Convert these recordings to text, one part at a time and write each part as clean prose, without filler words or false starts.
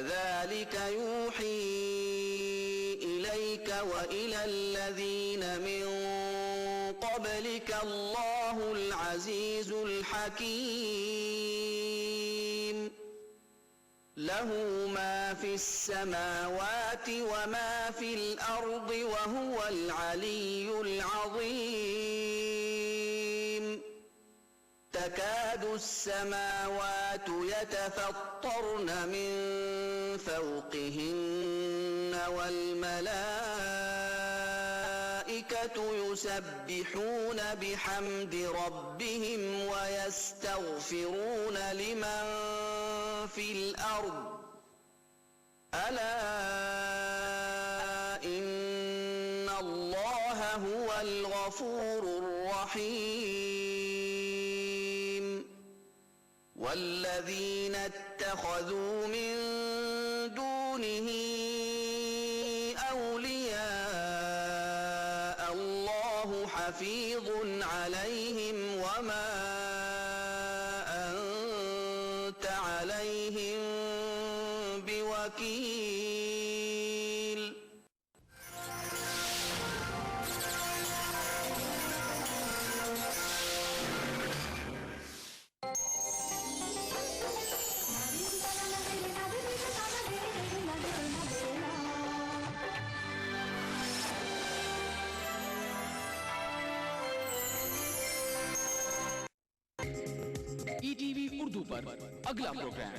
كذلك يوحي إليك وإلى الذين من قبلك الله العزيز الحكيم له ما في السماوات وما في الأرض وهو العلي العظيم تكاد السماوات يتفطرن من فوقهن والملائكة يسبحون بحمد ربهم ويستغفرون لمن في الأرض ألا إن الله هو الغفور الرحيم والذين اتخذوا من دونه أولياء الله حفيظ عليهم وما أنت عليهم بوكيل. ETV اردو پر اگلا پروگرام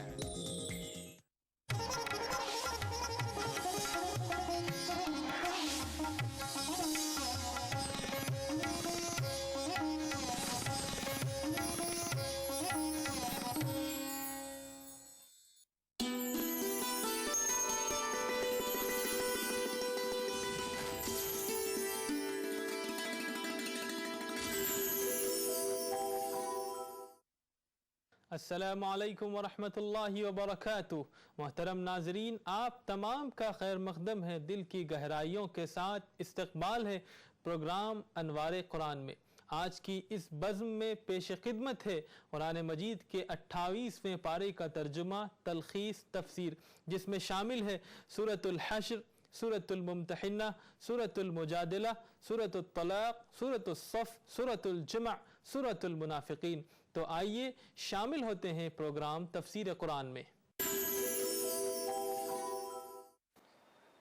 السلام علیکم ورحمۃ اللہ وبرکاتہ. محترم ناظرین، آپ تمام کا خیر مقدم ہے. دل کی گہرائیوں کے ساتھ استقبال ہے پروگرام انوار قرآن میں. آج کی اس بزم میں پیش خدمت ہے قرآن مجید کے 28ویں پارے کا ترجمہ، تلخیص، تفسیر، جس میں شامل ہے سورۃ الحشر، سورۃ الممتحنہ، سورۃ المجادلہ، سورۃ الطلاق، سورۃ الصف، سورۃ الجمع، سورۃ المنافقین. تو آئیے شامل ہوتے ہیں پروگرام تفسیر قرآن میں.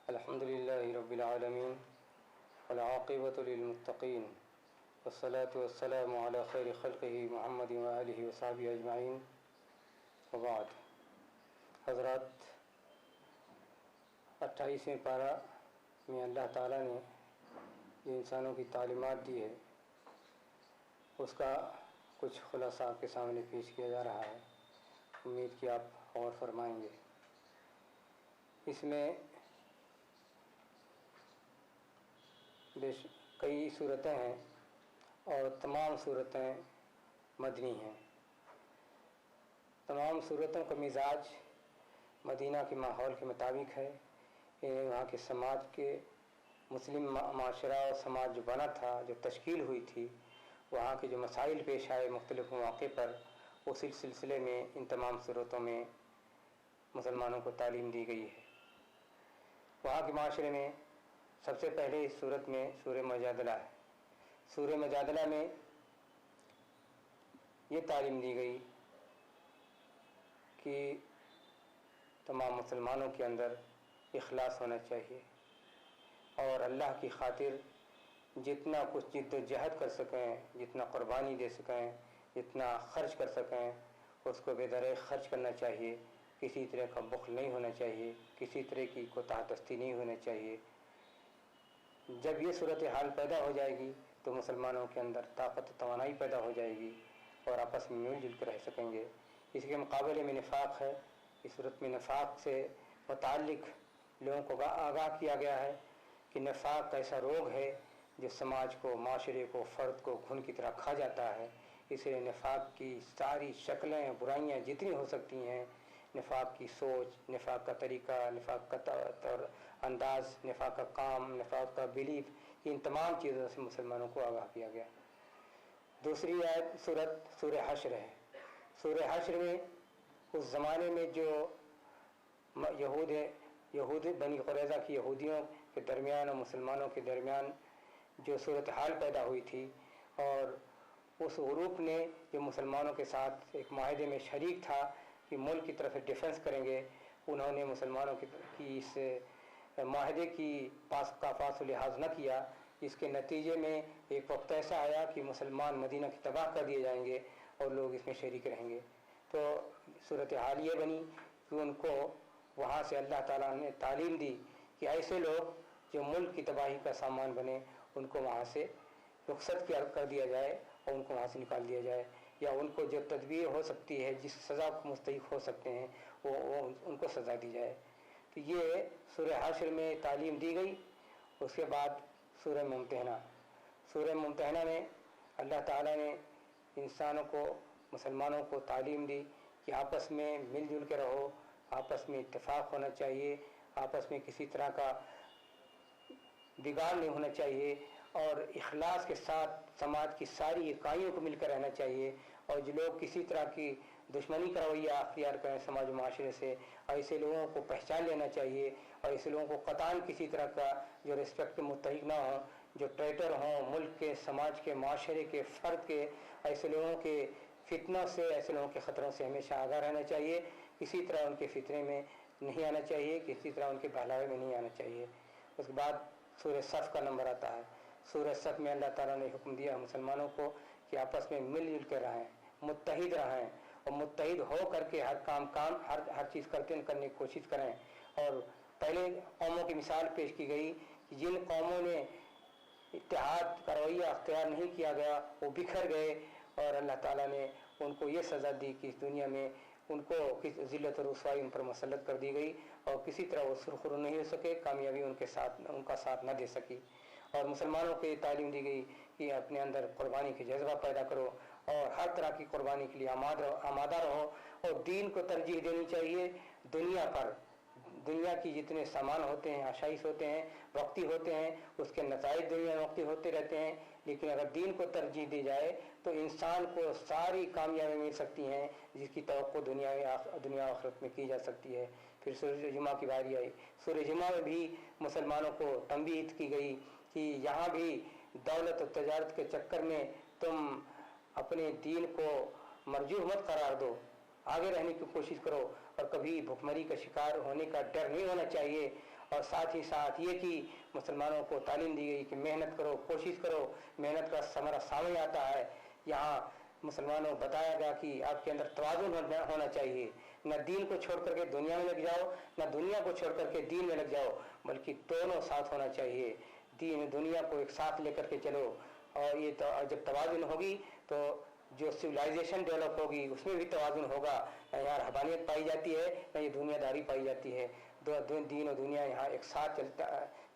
الحمدللہ رب العالمین والعاقبۃ للمتقین والصلاة والسلام علی خیر خلقہ محمد وآلہ وصحبہ اجمعین وبعد. حضرات، 28ویں پارہ میں اللہ تعالیٰ نے جو انسانوں کی تعلیمات دی ہے اس کا کچھ خلاصہ آپ کے سامنے پیش کیا جا رہا ہے. امید کہ آپ غور فرمائیں گے. اس میں کئی صورتیں ہیں اور تمام صورتیں مدنی ہیں. تمام صورتوں کا مزاج مدینہ کے ماحول کے مطابق ہے. وہاں کے سماج کے مسلم معاشرہ اور سماج جو بنا تھا، جو تشکیل ہوئی تھی، وہاں کے جو مسائل پیش آئے مختلف مواقع پر، اسی سلسلے میں ان تمام صورتوں میں مسلمانوں کو تعلیم دی گئی ہے. وہاں کے معاشرے میں سب سے پہلے اس صورت میں سورہ مجادلہ ہے. سورہ مجادلہ میں یہ تعلیم دی گئی کہ تمام مسلمانوں کے اندر اخلاص ہونا چاہیے اور اللہ کی خاطر جتنا کچھ جد و جہد کر سکیں، جتنا قربانی دے سکیں، جتنا خرچ کر سکیں، اس کو بے دریغ خرچ کرنا چاہیے. کسی طرح کا بخل نہیں ہونا چاہیے، کسی طرح کی کوتاہ دستی نہیں ہونا چاہیے. جب یہ صورتحال پیدا ہو جائے گی تو مسلمانوں کے اندر طاقت و توانائی پیدا ہو جائے گی اور آپس میں مل جل کر رہ سکیں گے. اس کے مقابلے میں نفاق ہے. اس صورت میں نفاق سے متعلق لوگوں کو آگاہ کیا گیا ہے کہ نفاق ایسا روگ ہے جو سماج کو، معاشرے کو، فرد کو گھن کی طرح کھا جاتا ہے. اس لیے نفاق کی ساری شکلیں، برائیاں جتنی ہو سکتی ہیں، نفاق کی سوچ، نفاق کا طریقہ، نفاق کا انداز، نفاق کا کام، نفاق کا بیلیف، ان تمام چیزوں سے مسلمانوں کو آگاہ کیا گیا. دوسری آیت سورہ حشر ہے. سورہ حشر میں اس زمانے میں جو یہود بنی قریظہ کی یہودیوں کے درمیان اور مسلمانوں کے درمیان جو صورتحال پیدا ہوئی تھی، اور اس گروپ نے جو مسلمانوں کے ساتھ ایک معاہدے میں شریک تھا کہ ملک کی طرف سے ڈیفنس کریں گے، انہوں نے مسلمانوں کی اس معاہدے کا پاس و لحاظ نہ کیا، جس کے نتیجے میں ایک وقت ایسا آیا کہ مسلمان مدینہ کی تباہ کر دیے جائیں گے اور لوگ اس میں شریک رہیں گے۔ تو صورتحال یہ بنی کہ ان کو وہاں سے اللہ تعالیٰ نے تعلیم دی کہ ایسے لوگ جو ملک کی تباہی کا سامان بنے ان کو وہاں سے رخصت کر دیا جائے اور ان کو وہاں سے نکال دیا جائے، یا ان کو جو تدبیر ہو سکتی ہے، جس سزا کو مستحق ہو سکتے ہیں وہ ان کو سزا دی جائے۔ تو یہ سورہ حشر میں تعلیم دی گئی۔ اس کے بعد سورہ ممتحنہ میں اللہ تعالیٰ نے انسانوں کو، مسلمانوں کو تعلیم دی کہ آپس میں مل جل کے رہو، آپس میں اتفاق ہونا چاہیے، آپس میں کسی طرح کا بگاڑ نہیں ہونا چاہیے، اور اخلاص کے ساتھ سماج کی ساری اکائیوں کو مل کر رہنا چاہیے، اور جو لوگ کسی طرح کی دشمنی کا رویہ اختیار کریں سماج و معاشرے سے، ایسے لوگوں کو پہچان لینا چاہیے، اور ایسے لوگوں کو قطعاً کسی طرح کا جو رسپیکٹ کے مستحق نہ ہوں، جو ٹریٹر ہوں ملک کے، سماج کے، معاشرے کے، فرد کے، ایسے لوگوں کے فتنوں سے، ایسے لوگوں کے خطروں سے ہمیشہ آگاہ رہنا چاہیے، کسی طرح ان کے فتنے میں نہیں آنا چاہیے، کسی طرح ان کے بہلاوے میں نہیں آنا چاہیے۔ اس کے بعد سورہ صف کا نمبر آتا ہے۔ سورہ صف میں اللہ تعالیٰ نے حکم دیا مسلمانوں کو کہ آپس میں مل جل کے رہیں، متحد رہیں، اور متحد ہو کر کے ہر چیز کرنے کی کوشش کریں۔ اور پہلے قوموں کی مثال پیش کی گئی کہ جن قوموں نے اتحاد کا رویہ اختیار نہیں کیا گیا وہ بکھر گئے، اور اللہ تعالیٰ نے ان کو یہ سزا دی کہ اس دنیا میں ان کو ذلت اور رسوائی ان پر مسلط کر دی گئی، اور کسی طرح وہ سرخرو نہیں ہو سکے، کامیابی ان کا ساتھ نہ دے سکی۔ اور مسلمانوں کو یہ تعلیم دی گئی کہ اپنے اندر قربانی کے جذبہ پیدا کرو، اور ہر طرح کی قربانی کے لیے آمادہ رہو، اور دین کو ترجیح دینی چاہیے دنیا پر۔ دنیا کی جتنے سامان ہوتے ہیں، آشائش ہوتے ہیں، وقتی ہوتے ہیں، اس کے نتائج دنیا میں وقتی ہوتے رہتے ہیں، لیکن اگر دین کو ترجیح دی جائے تو انسان کو ساری کامیابی مل سکتی ہیں جس کی توقع دنیا آخرت میں کی جا سکتی ہے۔ پھر سورہ جمعہ کی باری آئی۔ سورہ جمعہ میں بھی مسلمانوں کو تنبیہ کی گئی کہ یہاں بھی دولت و تجارت کے چکر میں تم اپنے دین کو مرجوح مت قرار دو، آگے رہنے کی کوشش کرو، اور کبھی بھوکمری کا شکار ہونے کا ڈر نہیں ہونا چاہیے۔ اور ساتھ ہی ساتھ یہ کہ مسلمانوں کو تعلیم دی گئی کہ محنت کرو، کوشش کرو، محنت کا ثمرہ سامنے آتا ہے۔ یہاں مسلمانوں کو بتایا گیا کہ آپ کے اندر توازن ہونا چاہیے، نہ دین کو چھوڑ کر کے دنیا میں لگ جاؤ، نہ دنیا کو چھوڑ کر کے دین میں لگ جاؤ، بلکہ دونوں ساتھ ہونا چاہیے۔ دین دنیا کو ایک ساتھ لے کر کے چلو، اور یہ جب توازن ہوگی تو جو سویلائزیشن ڈیولپ ہوگی اس میں بھی توازن ہوگا، نہ یہاں رہبانیت پائی جاتی ہے نہ یہ دنیا داری پائی جاتی ہے، دین و دنیا یہاں ایک ساتھ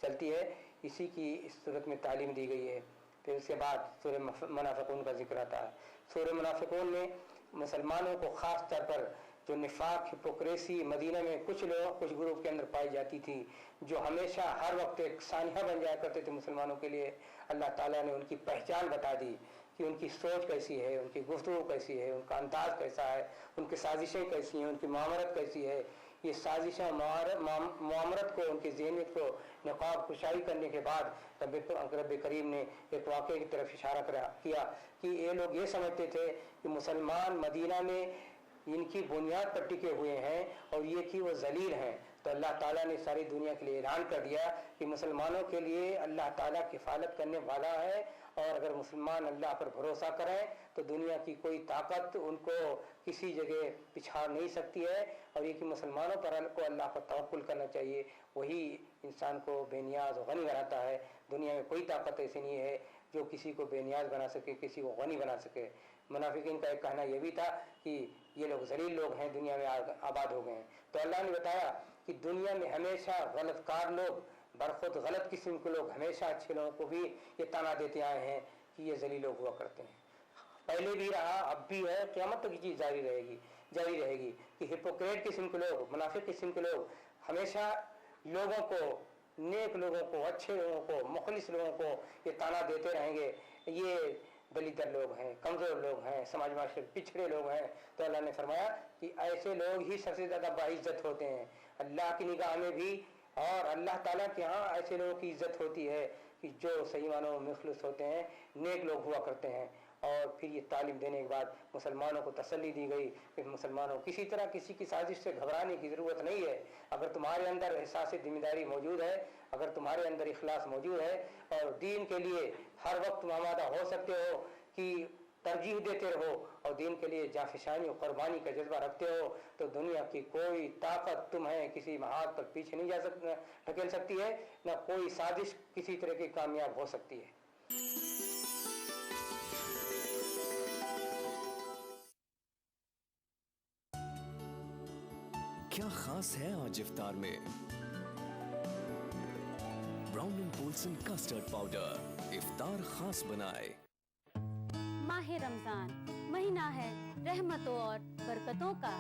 چلتی ہے۔ اسی کی اس صورت میں تعلیم دی گئی ہے۔ پھر اس کے بعد سورہ منافقون کا ذکر آتا ہے۔ سورہ منافقون میں مسلمانوں کو خاص طور پر جو نفاق، ہپوکریسی مدینہ میں کچھ گروپ کے اندر پائی جاتی تھی، جو ہمیشہ ہر وقت ایک سانحہ بن جایا کرتے تھے مسلمانوں کے لیے، اللہ تعالیٰ نے ان کی پہچان بتا دی کہ ان کی سوچ کیسی ہے، ان کی گفتگو کیسی ہے، ان کا انداز کیسا ہے، ان کی سازشیں کیسی ہیں، ان کی معامرت کیسی ہے۔ یہ سازشیں معامرت کو، ان کی ذہنیت کو نقاب کشائی کرنے کے بعد رب کریم نے ایک واقعے کی طرف اشارہ کیا کہ یہ لوگ یہ سمجھتے تھے کہ مسلمان مدینہ میں ان کی بنیاد پر ٹکے ہوئے ہیں اور یہ کہ وہ ذلیل ہیں، تو اللہ تعالیٰ نے ساری دنیا کے لیے اعلان کر دیا کہ مسلمانوں کے لیے اللہ تعالیٰ کفالت کرنے والا ہے، اور اگر مسلمان اللہ پر بھروسہ کریں تو دنیا کی کوئی طاقت ان کو کسی جگہ پچھاڑ نہیں سکتی ہے، اور یہ کہ مسلمانوں پر اللہ پر توکل کرنا چاہیے، وہی انسان کو بے نیاز و غنی بناتا ہے۔ دنیا میں کوئی طاقت ایسی نہیں ہے جو کسی کو بے نیاز بنا سکے، کسی کو غنی بنا سکے۔ منافقین کا ایک کہنا یہ بھی تھا کہ یہ لوگ ذلیل لوگ ہیں، دنیا میں آباد ہو گئے ہیں۔ تو اللہ نے بتایا کہ دنیا میں ہمیشہ غلط کار لوگ، برخود غلط قسم کے لوگ ہمیشہ اچھے لوگوں کو بھی یہ تانا دیتے آئے ہیں کہ یہ ذلیل لوگ ہوا کرتے ہیں، پہلے بھی رہا، اب بھی ہے، قیامت تک یہ چیز جاری رہے گی کہ ہپوکریٹ قسم کے لوگ، منافق قسم کے لوگ ہمیشہ لوگوں کو، نیک لوگوں کو، اچھے لوگوں کو، مخلص لوگوں کو یہ تانا دیتے رہیں گے، یہ دلیدر لوگ ہیں، کمزور لوگ ہیں، سماج معاشرے پچھڑے لوگ ہیں، تو اللہ نے فرمایا کہ ایسے لوگ ہی سب سے زیادہ باعزت ہوتے ہیں اللہ کی نگاہ میں بھی، اور اللہ تعالیٰ کے ہاں ایسے لوگوں کی عزت ہوتی ہے کہ جو صحیح معنوں میں مخلص ہوتے ہیں، نیک لوگ ہوا کرتے ہیں۔ اور پھر یہ تعلیم دینے کے بعد مسلمانوں کو تسلی دی گئی کہ مسلمانوں کسی طرح کسی کی سازش سے گھبرانے کی ضرورت نہیں ہے۔ اگر تمہارے اندر احساس ذمہ داری موجود ہے، اگر تمہارے اندر اخلاص موجود ہے اور دین کے لیے ہر وقت تم آمادہ ہو سکتے ہو کہ ترجیح دیتے رہو اور دین کے لیے جانفشانی اور قربانی کا جذبہ رکھتے ہو، تو دنیا کی کوئی طاقت تمہیں کسی محاذ پر پیچھے نہیں ڈھکیل سکتی ہے، نہ کوئی سازش کسی طرح کی کامیاب ہو سکتی ہے۔ کیا خاص ہے آج افطار میں؟ Brown and Polson custard powder افطار خاص بنائے۔ ماہ رمضان مہینہ ہے رحمتوں اور برکتوں کا۔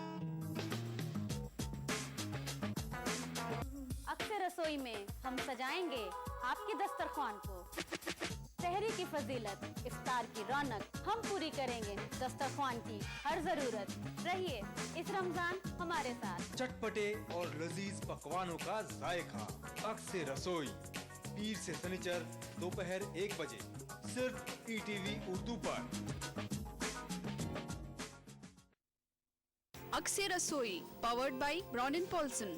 اکثر رسوئی میں ہم سجائیں گے آپ کے دسترخوان کو۔ سحری کی فضیلت، افطار کی رونق، ہم پوری کریں گے دسترخوان کی ہر ضرورت۔ رہیے اس رمضان ہمارے ساتھ۔ چٹپٹے اور لذیذ پکوانوں کا ذائقہ، اکثر رسوئی، پیر سے سنیچر دوپہر 1 بجے، صرف ETV اردو پر۔ اکثر رسوئی powered by Brown and Polson.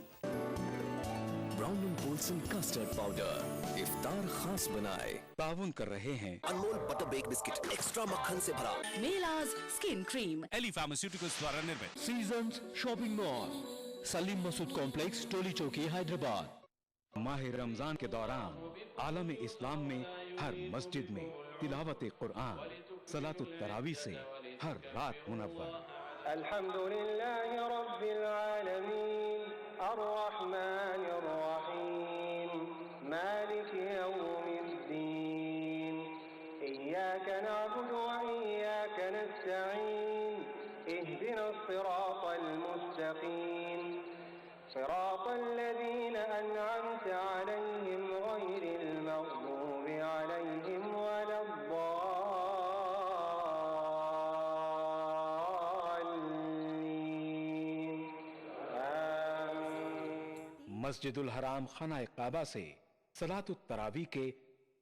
Brown and Polson custard powder افطار خاص بنائے۔ تعاون کر رہے ہیں انمول بٹر بیک بسکٹ ایکسٹرا مکھن سے بھرا، میلاز اسکن کریم، ایلی فارماسیوٹیکلز دوارا نرمت۔ سیزنز شاپنگ مال، سلیم مسعود کمپلیکس، ٹولی چوکی، حیدرآباد۔ ماہ رمضان کے دوران عالم اسلام میں ہر مسجد میں تلاوت قرآن، صلاۃ التراویح سے ہر رات منور۔ الحمد للہ رب العالمین الرحمن الرحیم مالک یوم الدین ایاک نعبد وإیاک نستعین اہدنا الصراط المستقیم صراط الذین انعمت علیہم غیر المغضوب علیہم ولا مسجد الحرام خانہ کعبہ سے صلاۃ التراویح کے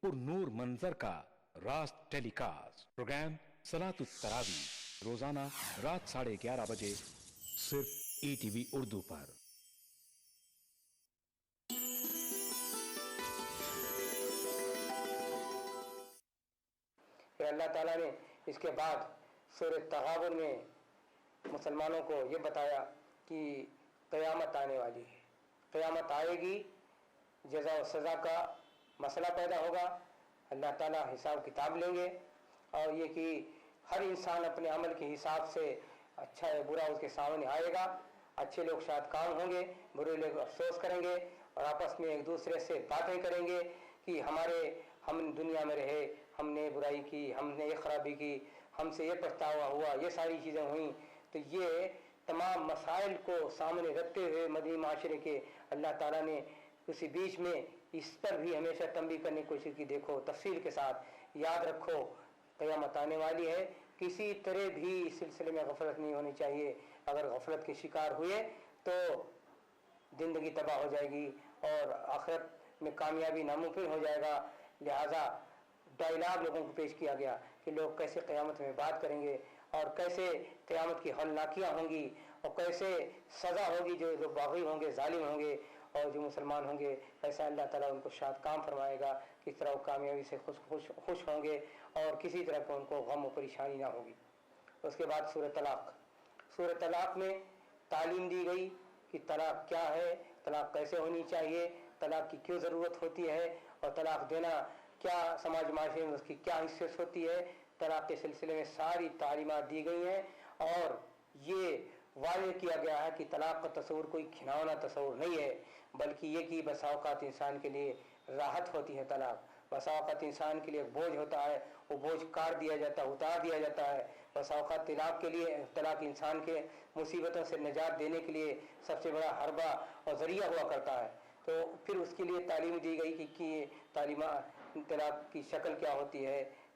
پر نور منظر کا راست ٹیلی کاسٹ۔ پروگرام صلاۃ التراویح روزانہ رات 11:30 بجے، صرف ETV اردو پر۔ پھر اللہ تعالیٰ نے اس کے بعد سورہ تغابن میں مسلمانوں کو یہ بتایا کہ قیامت آنے والی ہے، قیامت آئے گی، جزا و سزا کا مسئلہ پیدا ہوگا، اللہ تعالیٰ حساب کتاب لیں گے، اور یہ کہ ہر انسان اپنے عمل کے حساب سے اچھا ہے برا اس کے سامنے آئے گا۔ اچھے لوگ شاید کام ہوں گے، برے لوگ افسوس کریں گے اور آپس میں ایک دوسرے سے باتیں کریں گے کہ ہم دنیا میں رہے، ہم نے برائی کی، ہم نے یہ خرابی کی، ہم سے یہ پچھتاوا ہوا، یہ ساری چیزیں ہوئیں۔ تو یہ تمام مسائل کو سامنے رکھتے ہوئے مدنی معاشرے کے اللہ تعالیٰ نے اسی بیچ میں اس پر بھی ہمیشہ تنبیہ کرنے کی کوشش کی، دیکھو تفصیل کے ساتھ یاد رکھو قیامت آنے والی ہے، کسی طرح بھی اس سلسلے میں غفلت نہیں ہونی چاہیے۔ اگر غفلت کے شکار ہوئے تو زندگی تباہ ہو جائے گی اور آخرت میں کامیابی ناممکن ہو جائے گا۔ لہٰذا ڈائلاگ لوگوں کو پیش کیا گیا کہ لوگ کیسے قیامت میں بات کریں گے اور کیسے قیامت کی ہولناکیاں ہوں گی اور کیسے سزا ہوگی، جو باغی ہوں گے، ظالم ہوں گے، اور جو مسلمان ہوں گے ایسا اللہ تعالیٰ ان کو شاد کام فرمائے گا، کس طرح وہ کامیابی سے خوش ہوں گے اور کسی طرح کو ان کو غم و پریشانی نہ ہوگی۔ اس کے بعد سورہ طلاق میں تعلیم دی گئی کہ طلاق کیا ہے، طلاق کیسے ہونی چاہیے، طلاق کی کیوں ضرورت ہوتی ہے اور طلاق دینا کیا سماج معاشرے میں اس کی کیا حیثیت ہوتی ہے۔ طلاق کے سلسلے میں ساری تعلیمات دی گئی ہیں اور یہ واضح کیا گیا ہے کہ طلاق کا تصور کوئی گھناؤنا تصور نہیں ہے، بلکہ یہ کہ بسا اوقات انسان کے لیے راحت ہوتی ہے۔ طلاق بسا اوقات انسان کے لیے ایک بوجھ ہوتا ہے، وہ بوجھ کاٹ دیا جاتا ہے، اتار دیا جاتا ہے۔ بسا اوقات طلاق انسان کے مصیبتوں سے نجات دینے کے لیے سب سے بڑا حربہ اور ذریعہ ہوا کرتا ہے۔ تو پھر اس کے لیے تعلیم دی گئی کہ طلاق کی شکل کیا ہوتی ہے،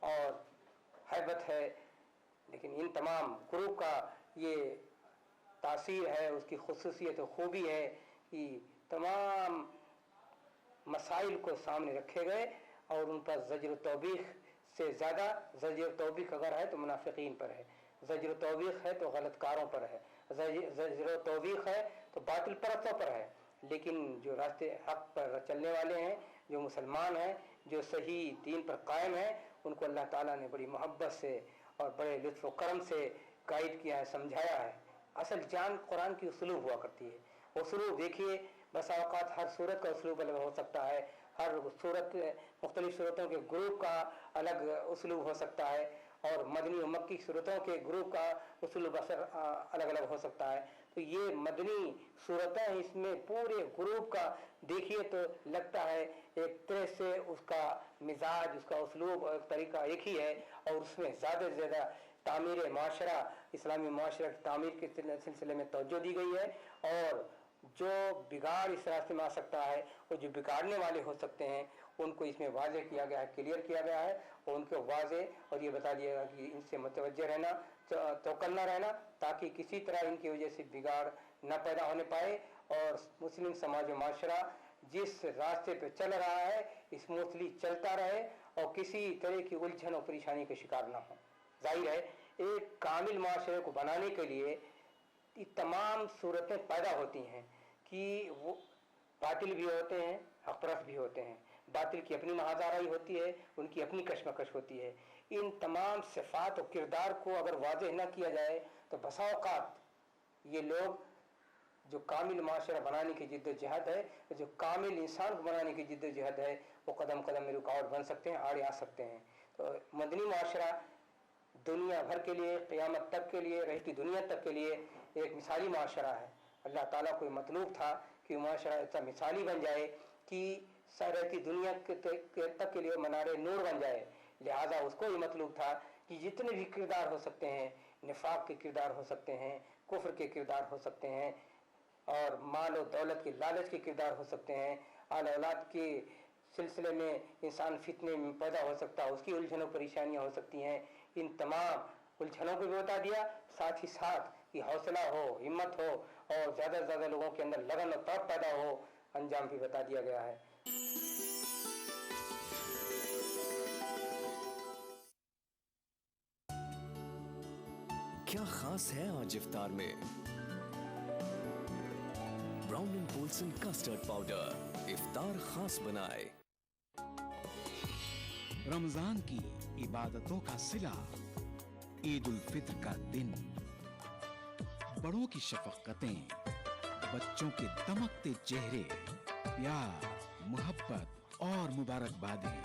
اور ہیبت ہے، لیکن ان تمام گروپ کا یہ تاثیر ہے، اس کی خصوصیت و خوبی ہے کہ تمام مسائل کو سامنے رکھے گئے اور ان پر زجر و توبیخ سے زیادہ، زجر و توبیخ اگر ہے تو منافقین پر ہے، زجر و توبیخ ہے تو غلط کاروں پر ہے، زجر و توبیخ ہے تو باطل پرستوں پر ہے، لیکن جو راستے حق پر چلنے والے ہیں، جو مسلمان ہیں، جو صحیح دین پر قائم ہیں، ان کو اللہ تعالیٰ نے بڑی محبت سے اور بڑے لطف و کرم سے گائیڈ کیا ہے، سمجھایا ہے۔ اصل جان قرآن کی اسلوب ہوا کرتی ہے۔ اسلوب دیکھیے، بسا اوقات ہر صورت کا اسلوب الگ ہو سکتا ہے، ہر صورت مختلف صورتوں کے گروپ کا الگ اسلوب ہو سکتا ہے، اور مدنی و مکی صورتوں کے گروپ کا اسلوب الگ الگ ہو سکتا ہے۔ تو یہ مدنی صورتیں، اس میں پورے گروپ کا دیکھیے تو لگتا ہے ایک طرح سے اس کا مزاج، اس کا اسلوب اور طریقہ ایک ہی ہے، اور اس میں زیادہ سے زیادہ تعمیر معاشرہ، اسلامی معاشرہ کی تعمیر کے سلسلے میں توجہ دی گئی ہے، اور جو بگاڑ اس راستے میں آ سکتا ہے، وہ جو بگاڑنے والے ہو سکتے ہیں، ان کو اس میں واضح کیا گیا ہے، کلیئر کیا گیا ہے، اور ان کو واضح اور یہ بتا دیا گیا کہ ان سے متوجہ رہنا، توکل نہ رہنا، تاکہ کسی طرح ان کی وجہ سے بگاڑ نہ پیدا ہونے پائے، اور مسلم سماج و معاشرہ جس راستے پہ چل رہا ہے اسموتھلی چلتا رہے، اور کسی طرح کی الجھن اور پریشانی کا شکار نہ ہو۔ ظاہر ہے ایک کامل معاشرے کو بنانے کے لیے یہ تمام صورتیں پیدا ہوتی ہیں کہ وہ باطل بھی ہوتے ہیں، حق پرست بھی ہوتے ہیں، باطل کی اپنی محاذ ہوتی ہے، ان کی اپنی کشمکش ہوتی ہے۔ ان تمام صفات و کردار کو اگر واضح نہ کیا جائے تو بسا اوقات یہ لوگ جو کامل معاشرہ بنانے کی جد و جہد ہے، جو کامل انسان کو بنانے کی جد و جہد ہے، وہ قدم قدم میں رکاوٹ بن سکتے ہیں، آڑے آ سکتے ہیں۔ تو مدنی معاشرہ دنیا بھر کے لیے، قیامت تک کے لیے، رہتی دنیا تک کے لیے ایک مثالی معاشرہ ہے۔ اللہ تعالیٰ کو یہ مطلوب تھا کہ معاشرہ ایسا مثالی بن جائے کہ رہتی دنیا تک کے لیے منار نور بن جائے، لہذا اس کو یہ مطلوب تھا کہ جتنے بھی کردار ہو سکتے ہیں، نفاق کے کردار ہو سکتے ہیں، کفر کے کردار ہو سکتے ہیں، اور مال و دولت کے لالچ کے کردار ہو سکتے ہیں، آل اولاد کے سلسلے میں انسان فتنے میں پیدا ہو سکتا ہے، اس کی الجھن و پریشانیاں ہو سکتی ہیں، ان تمام الجھنوں کو بھی بتا دیا، ساتھ ہی ساتھ کہ حوصلہ ہو، ہمت ہو، اور زیادہ سے زیادہ لوگوں کے اندر لگن و طاقت پیدا ہو، انجام بھی بتا دیا گیا ہے۔ کیا خاص ہے آج افطار میں؟ Brown and Polson custard powder افطار خاص بنائے۔ رمضان کی عبادتوں کا صلہ، عید الفطر کا دن، بڑوں کی شفقتیں، بچوں کے دمکتے چہرے، پیار، محبت اور مبارکبادیں۔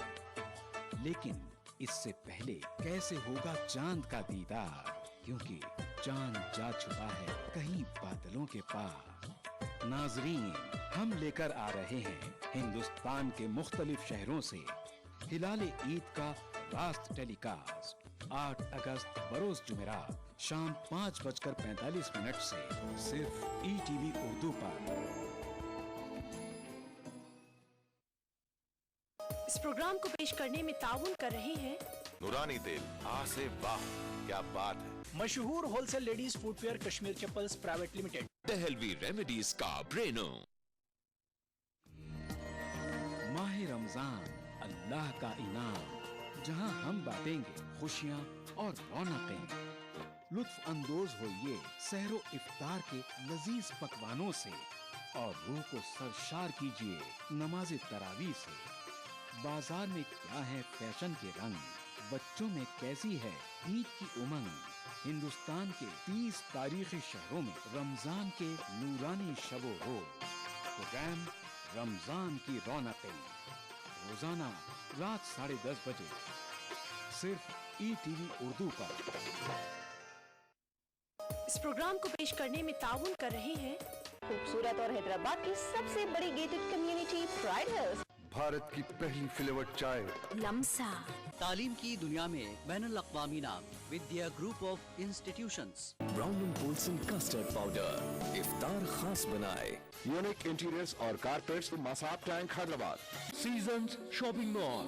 لیکن اس سے پہلے کیسے ہوگا چاند کا دیدار، کیونکہ چاند جا چھپا ہے کہیں بادلوں کے پار۔ ناظرین، ہم لے کر آ رہے ہیں ہندوستان کے مختلف شہروں سے ہلال عید کا راست ٹیلی کاسٹ 8 اگست بروز جمعرات شام 5:45 سے صرف ETV اردو پر۔ اس پروگرام کو پیش کرنے میں تعاون کر رہے ہیں نورانی تیل، سے واہ کیا بات ہے، مشہور wholesale ladies footwear Kashmir chappals private limited, Dehlvi remedies کا برینو۔ ماہ رمضان اللہ کا انعام، جہاں ہم بانٹیں گے خوشیاں اور رونقیں۔ لطف اندوز ہوئیے سحر و افطار کے لذیذ پکوانوں سے، اور روح کو سرشار کیجیے نماز تراویح سے۔ بازار میں کیا ہے فیشن کے رنگ، بچوں میں کیسی ہے عید کی امنگ۔ ہندوستان کے 30 تاریخی شہروں میں رمضان کے نورانی شب و روز، پروگرام رمضان کی رونقیں، روزانہ رات 10:30 بجے صرف ETV اردو پر۔ اس پروگرام کو پیش کرنے میں تعاون کر رہے ہیں خوبصورت اور حیدرآباد کی سب سے بڑی gated community pride house, Bharat کی پہلی فلیورڈ چائے لمسا، تعلیم کی دنیا میں بین الاقوامی نام، Vidya group of institutions. Brown and Polson custard powder افطار خاص بنائے۔ یونیک انٹیریئرز اور carpets, Masab Tank, Hyderabad. Seasons shopping مال،